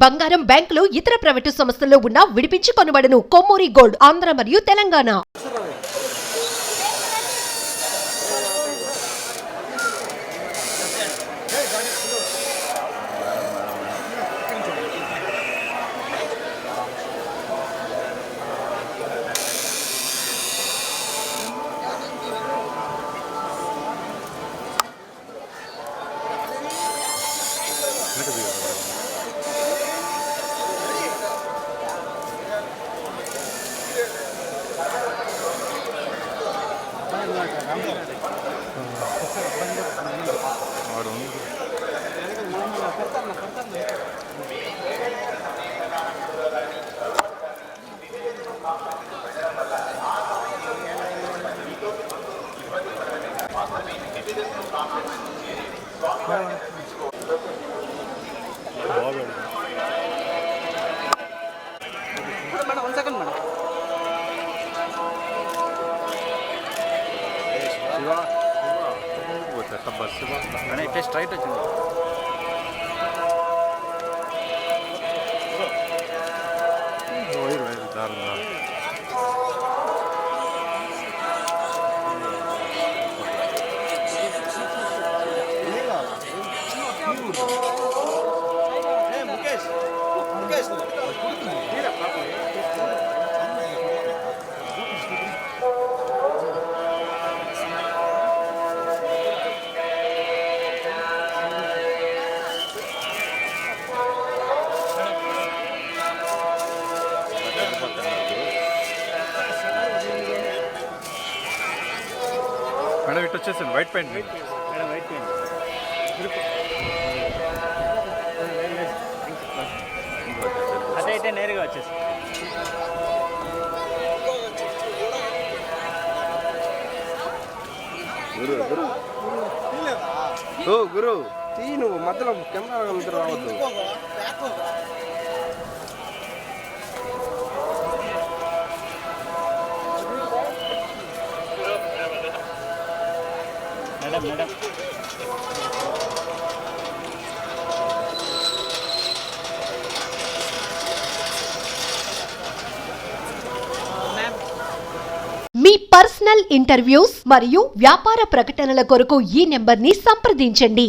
బంగారం, బ్యాంకులు, ఇతర ప్రైవేటు సంస్థల్లో ఉన్న విడిపించి కొనబడును. కొమ్మూరి గోల్డ్, ఆంధ్ర మరియు తెలంగాణ. ఇట్లా స్ట్రైట్ వచ్చింది. మేడం ఇటు వచ్చేసింది white paint madam white paint అదే అయితే నేరుగా వచ్చేసి గురు తీ నువ్వు మధ్యలో కెమెరా మధ్య రావద్దు. మేడం మేడం మీ పర్సనల్ ఇంటర్వ్యూస్ మరియు వ్యాపార ప్రకటనల కొరకు ఈ నెంబర్ని సంప్రదించండి.